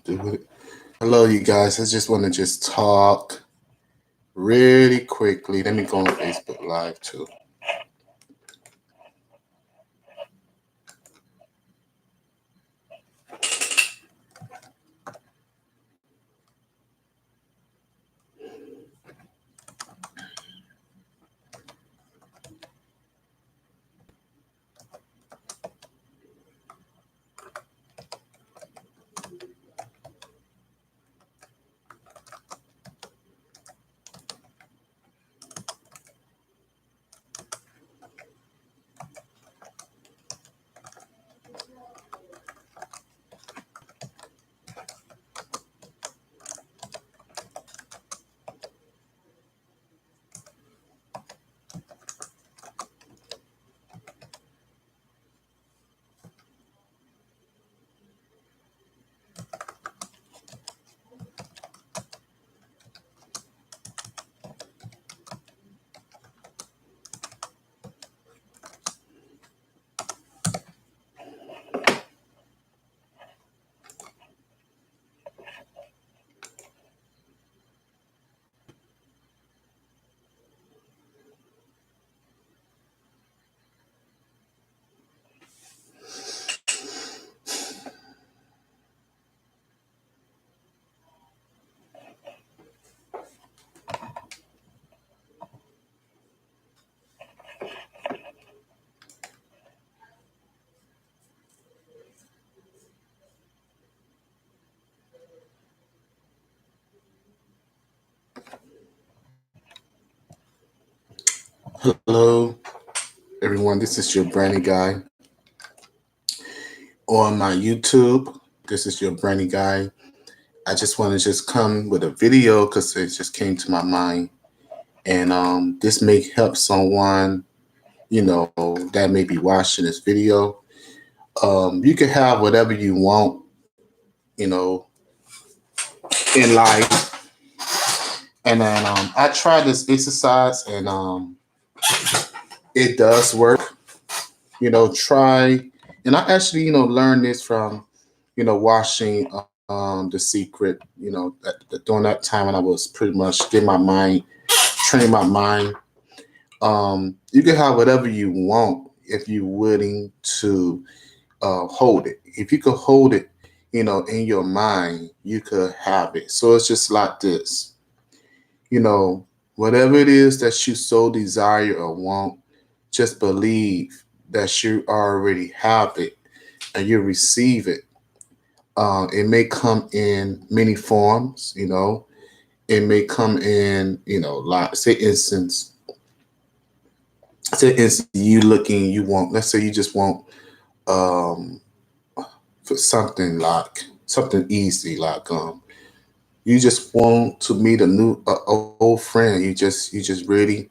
Do it. Hello, you guys. I just want to just talk really quickly. Let me go on Facebook Live too. Hello, everyone. This is your Brandy guy on my YouTube. This is your Brandy guy. I just want to just come with a video because it just came to my mind, and this may help someone that may be watching this video. You can have whatever you want, you know, in life. And then I tried this exercise, and it does work. Try, and I actually learned this from watching The Secret. During that time when I was pretty much getting my mind, training my mind. You can have whatever you want if you're willing to hold it. If you could hold it, in your mind, you could have it. So it's just like this. Whatever it is that you so desire or want, just believe that you already have it and you receive it. It may come in many forms. It may come in, like say instance, you looking, you want, let's say you just want um for something like something easy, like you just want to meet a new old friend. You just really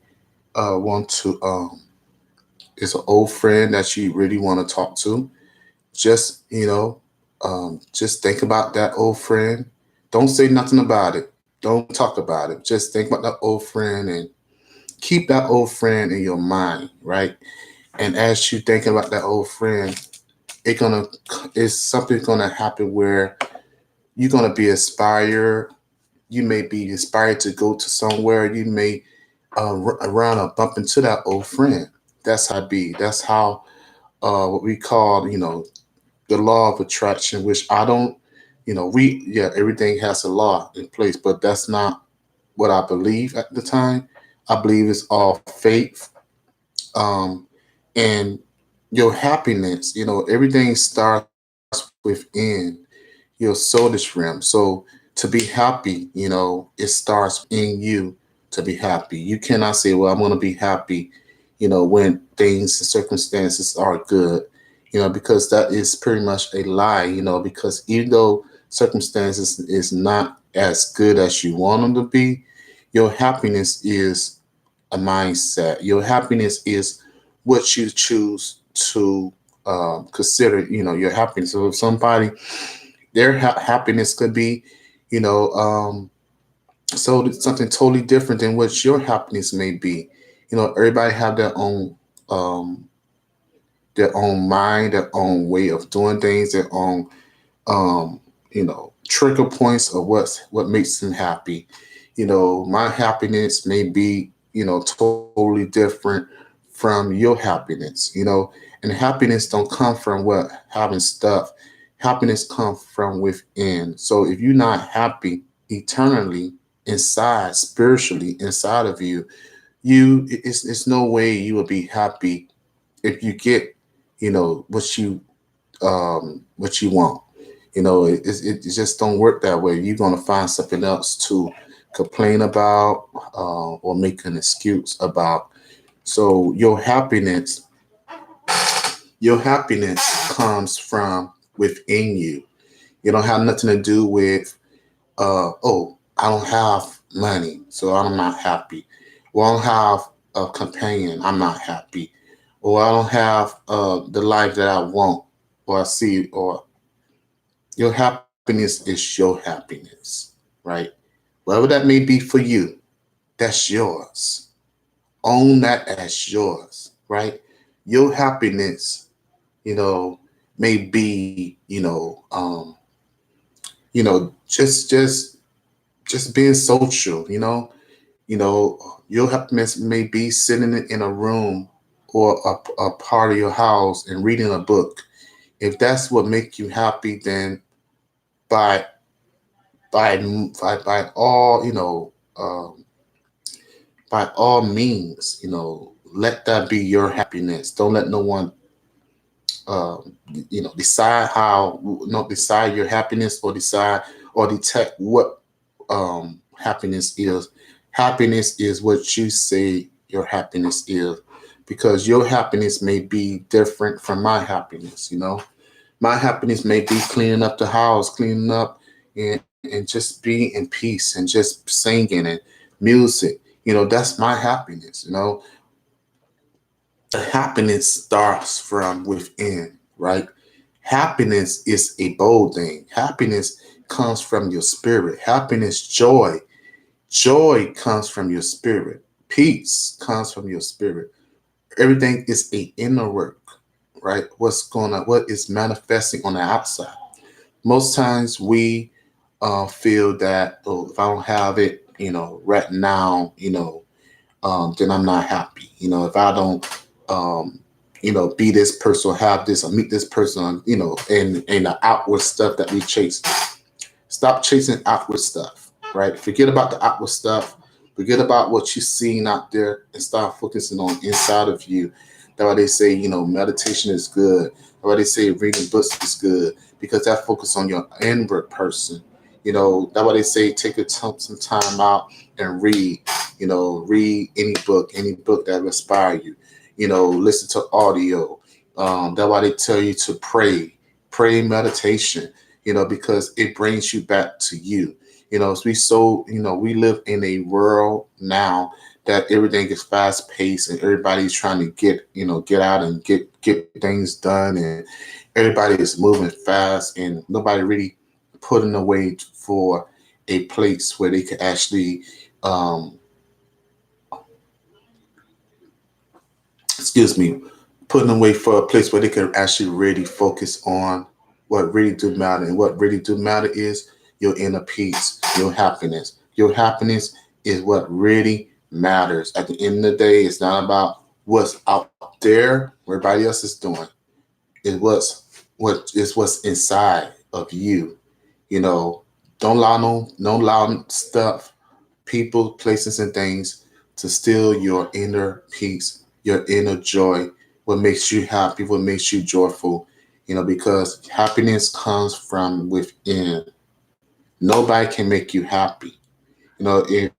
want to it's an old friend that you really want to talk to. Just just think about that old friend. Don't say nothing about it. Don't talk about it. Just think about that old friend and keep that old friend in your mind, right? And as you thinking about that old friend, it gonna it's something gonna happen where you're gonna be inspired. You may be inspired to go to somewhere. You may around or bump into that old friend. That's how it be. That's how what we call the law of attraction, which I don't, we, yeah, everything has a law in place, but that's not what I believe at the time. I believe it's all faith. Um, and your happiness, everything starts within your soulish realm. So to be happy, it starts within you to be happy. You cannot say, well, I'm going to be happy, when things and circumstances are good, because that is pretty much a lie, because even though circumstances is not as good as you want them to be, your happiness is a mindset. Your happiness is what you choose to consider, your happiness. So if somebody, their happiness could be, you know, um, so it's something totally different than what your happiness may be. Everybody have um, their own mind, their own way of doing things, their own trigger points of what makes them happy. My happiness may be, totally different from your happiness. And happiness don't come from what having stuff. Happiness comes from within. So if you're not happy eternally inside, spiritually inside of you, it's no way you will be happy if you get, what you want. It just don't work that way. You're gonna find something else to complain about, or make an excuse about. So your happiness comes from within you. You don't have nothing to do with, oh, I don't have money, so I'm not happy. Or I don't have a companion, I'm not happy. Or I don't have the life that I want or I see. Or your happiness is your happiness, right? Whatever that may be for you, that's yours. Own that as yours, right? Your happiness, you know, may be, just being social. Your happiness may be sitting in a room or a part of your house and reading a book. If that's what makes you happy, then by by all by all means, let that be your happiness. Don't let no one decide how not decide your happiness, or decide or detect what happiness is. Happiness is what you say your happiness is, because your happiness may be different from my happiness. My happiness may be cleaning up the house, cleaning up, and just being in peace and just singing and music. That's my happiness. But happiness starts from within, right? Happiness is a bold thing. Happiness comes from your spirit. Happiness, joy comes from your spirit. Peace comes from your spirit. Everything is a inner work, right? What is manifesting on the outside. Most times we feel that, oh, if I don't have it, right now, then I'm not happy. If I don't, um, be this person or have this or meet this person, and the outward stuff that we chase. Stop chasing outward stuff, right? Forget about the outward stuff. Forget about what you're seeing out there and start focusing on inside of you. That's why they say, meditation is good. That's why they say reading books is good, because that focus on your inward person. That's why they say take some time out and read. Read any book that will inspire you. Listen to audio. That's why they tell you to pray meditation, because it brings you back to you. We live in a world now that everything is fast paced and everybody's trying to get out and get things done, and everybody is moving fast, and nobody really putting away for a place where they can actually, um, excuse me, putting away for a place where they can actually really focus on what really do matter. And what really do matter is your inner peace, your happiness. Your happiness is what really matters. At the end of the day, it's not about what's out there, what everybody else is doing. What's inside of you. You know, don't allow stuff, people, places, and things to steal your inner peace, your inner joy, what makes you happy, what makes you joyful. Because happiness comes from within. Nobody can make you happy. If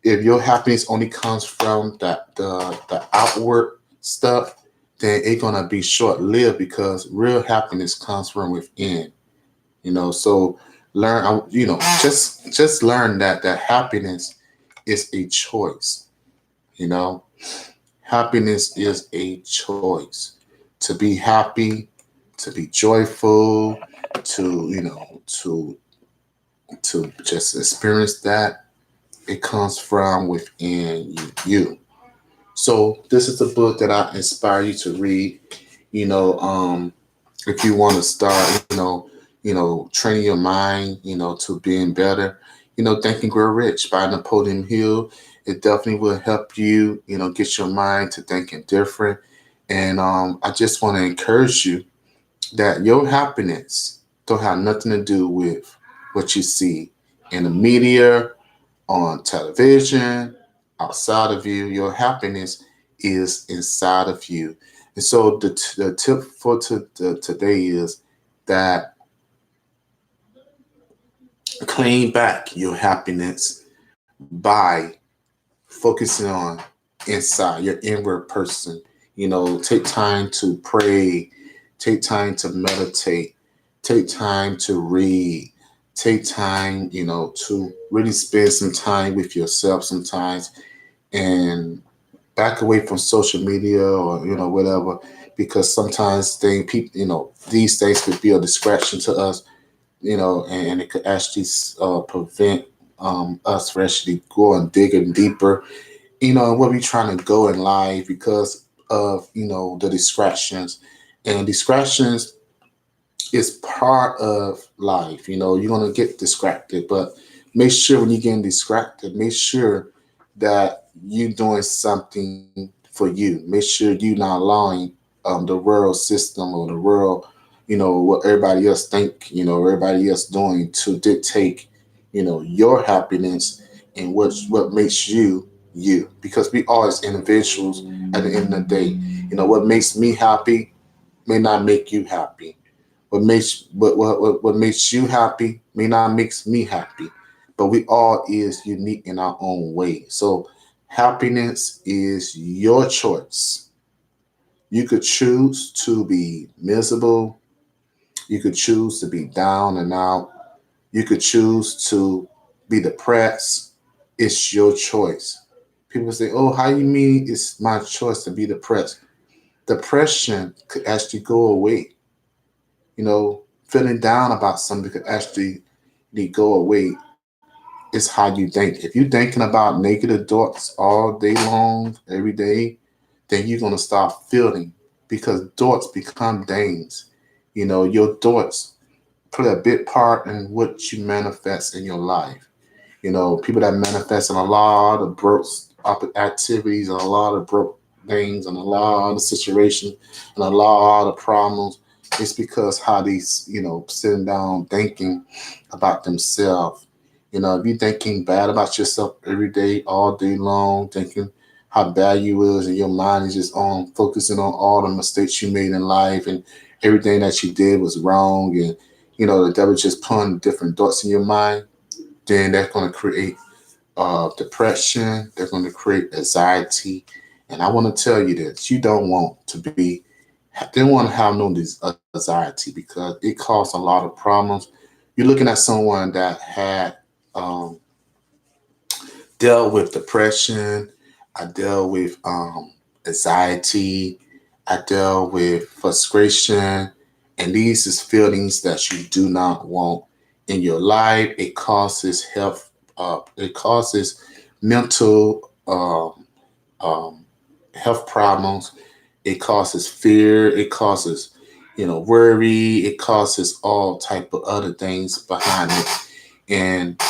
your happiness only comes from the outward stuff, then it's gonna be short lived, because real happiness comes from within. So learn, just learn that happiness is a choice. You know, happiness is a choice. To be happy, to be joyful, to just experience that, it comes from within you. So this is the book that I inspire you to read. You know, if you want to start, training your mind, to being better. Think and Grow Rich by Napoleon Hill. It definitely will help you, get your mind to thinking different. And I just want to encourage you that your happiness don't have nothing to do with what you see in the media, on television, outside of you. Your happiness is inside of you. And so the tip for today is that claim back your happiness by focusing on inside your inward person. Take time to pray, take time to meditate, take time to read, take time, to really spend some time with yourself sometimes, and back away from social media or whatever, because sometimes people, these things could be a distraction to us, and it could actually prevent us from actually going digging deeper, where we trying to go in life because of the distractions. And distractions is part of life. You're gonna get distracted, but make sure when you're getting distracted, make sure that you're doing something for you. Make sure you're not allowing the world system or the world, what everybody else think, everybody else doing to dictate, your happiness and what makes you you. Because we are as individuals at the end of the day, what makes me happy may not make you happy. What makes you happy may not makes me happy, but we all is unique in our own way. So happiness is your choice. You could choose to be miserable. You could choose to be down and out. You could choose to be depressed. It's your choice. People say, "Oh, how you mean it's my choice to be depressed?" Depression could actually go away. Feeling down about something could actually go away. It's how you think. If you're thinking about negative thoughts all day long, every day, then you're gonna start feeling, because thoughts become things. Your thoughts play a big part in what you manifest in your life. People that manifest in a lot of broke activities and a lot of broke things and a lot of situations and a lot of problems. It's because how they, sitting down thinking about themselves. If you're thinking bad about yourself every day, all day long, thinking how bad you is, and your mind is just on focusing on all the mistakes you made in life and everything that you did was wrong, and the devil just putting different thoughts in your mind, then that's going to create depression. They're going to create anxiety. And I want to tell you that you don't want to be, they want to have no anxiety, because it causes a lot of problems. You're looking at someone that had um, dealt with depression. I dealt with anxiety. I dealt with frustration. And these is feelings that you do not want in your life. It causes health. It causes mental health problems. It causes fear. It causes worry. It causes all type of other things behind it. And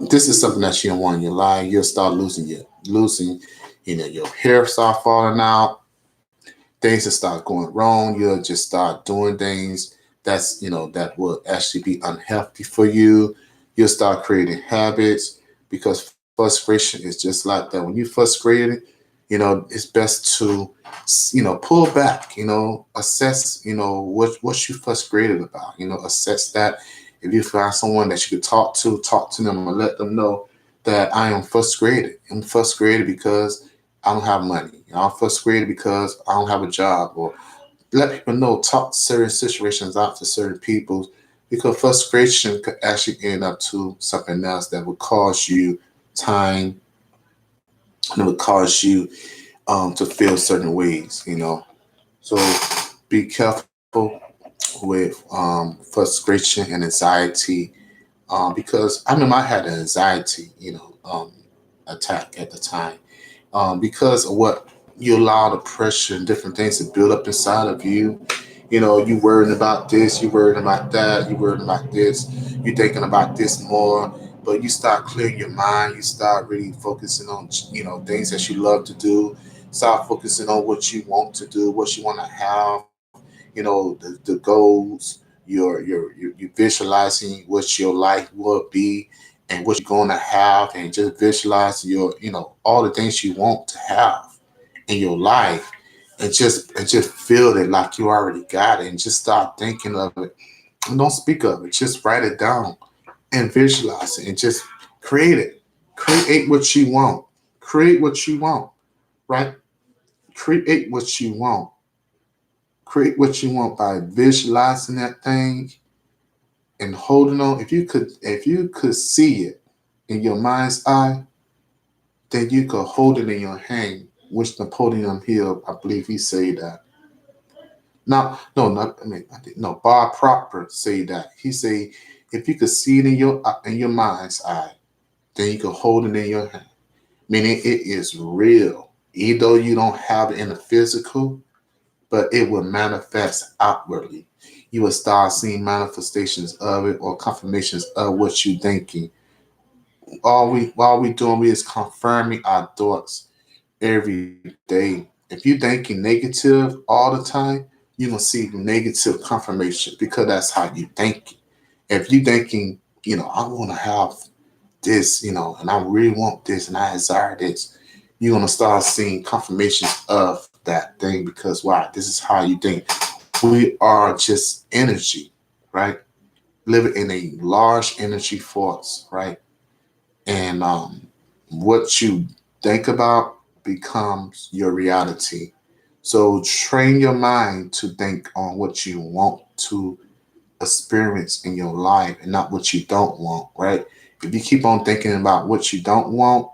this is something that you don't want in your life. You'll start losing, your hair start falling out, things will start going wrong. You'll just start doing things that will actually be unhealthy for you. You'll start creating habits, because frustration is just like that. When you're frustrated, it's best to pull back, assess, what you frustrated about, assess that. If you find someone that you could talk to them and let them know that I am frustrated. I'm frustrated because I don't have money. I'm frustrated because I don't have a job. Or let people know, talk certain situations out to certain people, because frustration could actually end up to something else that would cause you time, and it would cause you to feel certain ways. So be careful with frustration and anxiety, because I remember I had an anxiety, attack at the time, because of what you allow the pressure and different things to build up inside of you. You worrying about this, you worrying about that, you worrying about this, you thinking about this more. But you start clearing your mind, you start really focusing on things that you love to do. Start focusing on what you want to do, what you want to have, the goals. You visualizing what your life will be and what you're going to have, and just visualize all the things you want to have in your life, and just feel it like you already got it, and just start thinking of it, and don't speak of it, just write it down and visualize it, and just create it. Create what you want. Create what you want. Right. Create what you want. Create what you want by visualizing that thing and holding on. If you could see it in your mind's eye, then you could hold it in your hand, which Napoleon Hill, I believe he said that. No, no, not I mean, I think- no. Bob Proctor say that. He say, if you could see it in your mind's eye, then you could hold it in your hand. Meaning it is real, even though you don't have it in the physical, but it will manifest outwardly. You will start seeing manifestations of it, or confirmations of what you're thinking. All we doing, we is confirming our thoughts every day. If you're thinking negative all the time, you're gonna see negative confirmation, because that's how you think. If you thinking, I want to have this, and I really want this, and I desire this, you're gonna start seeing confirmations of that thing, because why? This is how you think. We are just energy, right? Living in a large energy force, right? And what you think about becomes your reality. So train your mind to think on what you want to experience in your life, and not what you don't want, right? If you keep on thinking about what you don't want,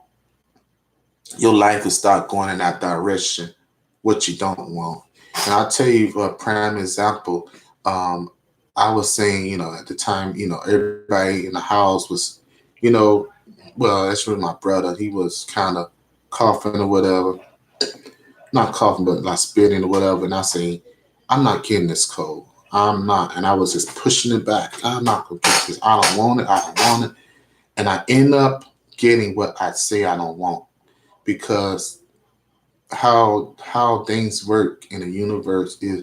your life will start going in that direction, what you don't want. And I'll tell you a prime example. Um, I was saying, at the time, everybody in the house was, you know, well, that's really my brother. He was kind of coughing or whatever. Not coughing, but like spitting or whatever. And I say, I'm not getting this cold. I'm not. And I was just pushing it back. I'm not going to get this. I don't want it. I don't want it. And I end up getting what I say I don't want, because how things work in the universe is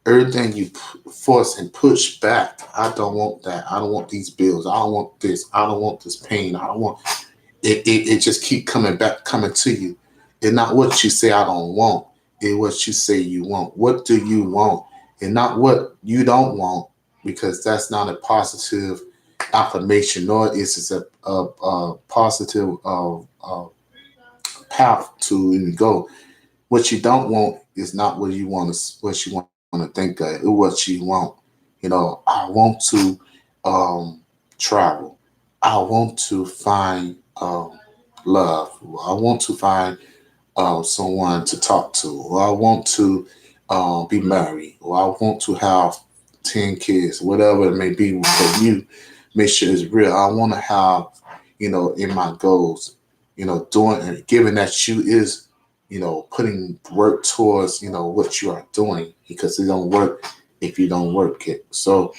everything you force and push back. I don't want that. I don't want these bills. I don't want this. I don't want this pain. I don't want it. It just keep coming back, coming to you. It's not what you say I don't want. It's what you say you want. What do you want? And not what you don't want, because that's not a positive affirmation, nor is it a positive path to even go. What you don't want is not what you want to think of. It's what you want. I want to um, travel. I want to find love. I want to find someone to talk to. Or I want to be married. Or I want to have 10 kids. Whatever it may be for you, make sure it's real. I want to have, in my goals, doing and given that you is, putting work towards, what you are doing, because it don't work if you don't work it. So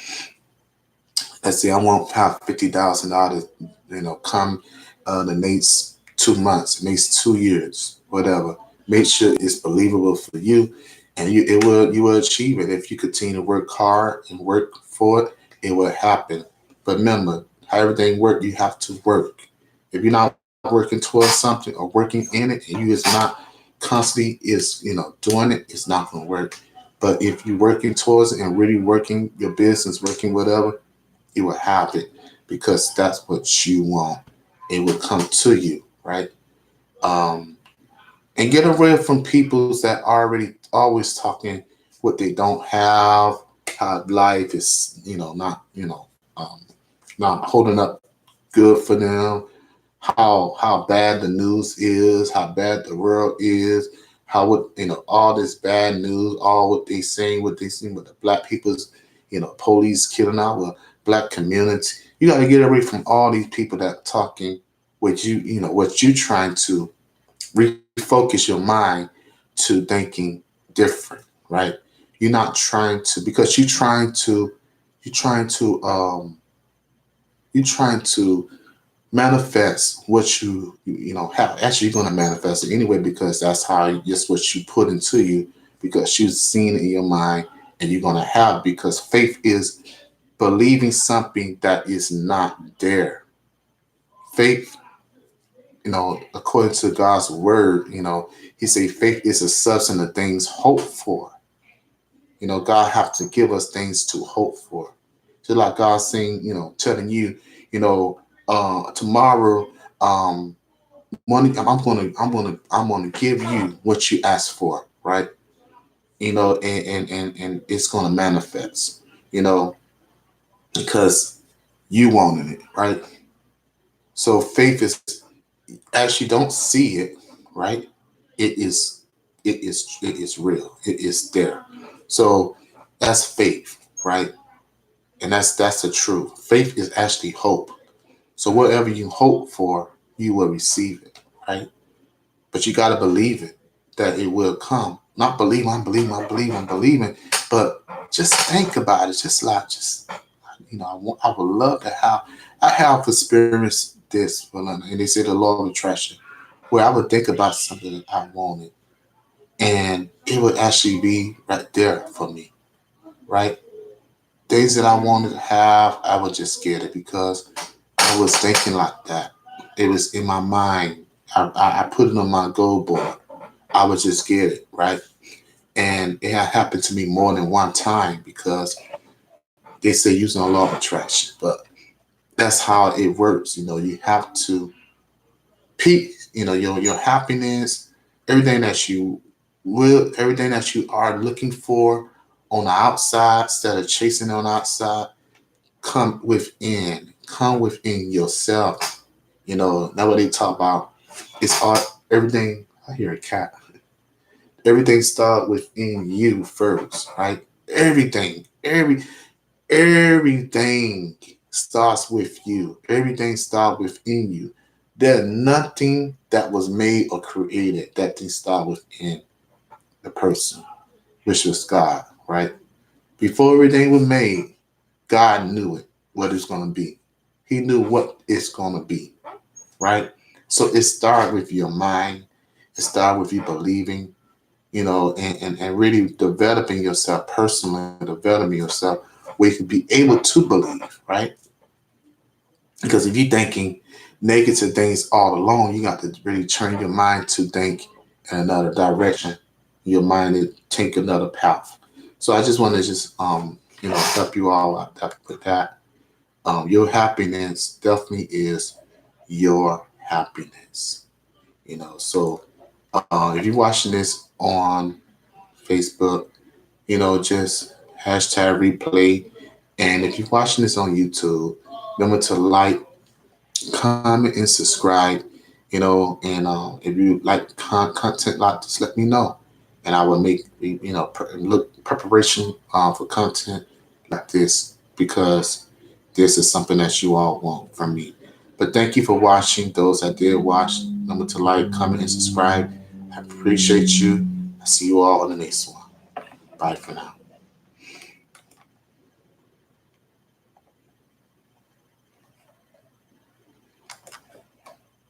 let's see, I want to have $50,000, come the next 2 months, next 2 years, whatever. Make sure it's believable for you, and you will achieve it if you continue to work hard and work for it. It will happen. But remember, how everything work, you have to work. If you're not working towards something or working in it, and you is not constantly doing it, it's not going to work. But if you're working towards it and really working your business, working whatever, it will happen, because that's what you want. It will come to you, right? Um, and get away from people that already always talking what they don't have, how life is, not holding up good for them, how bad the news is, how bad the world is, how what all this bad news, all what they saying with the black people's, police killing our black community. You got to get away from all these people that talking what you trying to refocus your mind to thinking different, right? You're not trying to, because you're trying to you're trying to manifest what you know have. Actually, you're gonna manifest it anyway, because that's how just what you put into you, because you've seen it in your mind, and you're gonna have, because faith is believing something that is not there. Faith, according to God's word, He say faith is a substance of things hoped for. God have to give us things to hope for. Just like God saying, telling you, tomorrow, money, I'm gonna give you what you asked for, right? And it's gonna manifest, you know, because you wanted it, right? So faith is, as you don't see it, right? It is, it is real. It is there. So that's faith, right? And that's the truth. Faith is actually hope. So whatever you hope for, you will receive it, right? But you got to believe it, that it will come. Not believe, I'm believing, but just think about it. I would love to have. I have experienced this, and they say the law of attraction, where I would think about something that I wanted, and it would actually be right there for me, right? Things that I wanted to have, I would just get it because I was thinking like that. It was in my mind. I put it on my goal board. I would just get it, right? And it had happened to me more than one time, because they say using a law of attraction, but that's how it works. You have to peak, your happiness, everything that you everything that you are looking for on the outside, instead of chasing on the outside, come within yourself. That's what they talk about. It's all, everything. I hear a cat. Everything starts within you first, right? Everything starts with you. Everything starts within you. There's nothing that was made or created that didn't start within the person, which was God, right? Before everything was made, God knew it, what it's going to be. He knew what it's going to be, right? So it started with your mind. It started with you believing, and really developing yourself personally, developing yourself where you can be able to believe, right? Because if you're thinking negative things all along, you got to really turn your mind to think in another direction. Your mind is take another path. So I just want to just help you all out with that. Your happiness definitely is your happiness. So if you're watching this on Facebook, just hashtag replay. And if you're watching this on YouTube, remember to like, comment, and subscribe. And if you like content like this, let me know, and I will make look preparation for content like this, because this is something that you all want from me. But thank you for watching. Those that did watch, remember to like, comment, and subscribe. I appreciate you. I see you all on the next one. Bye for now.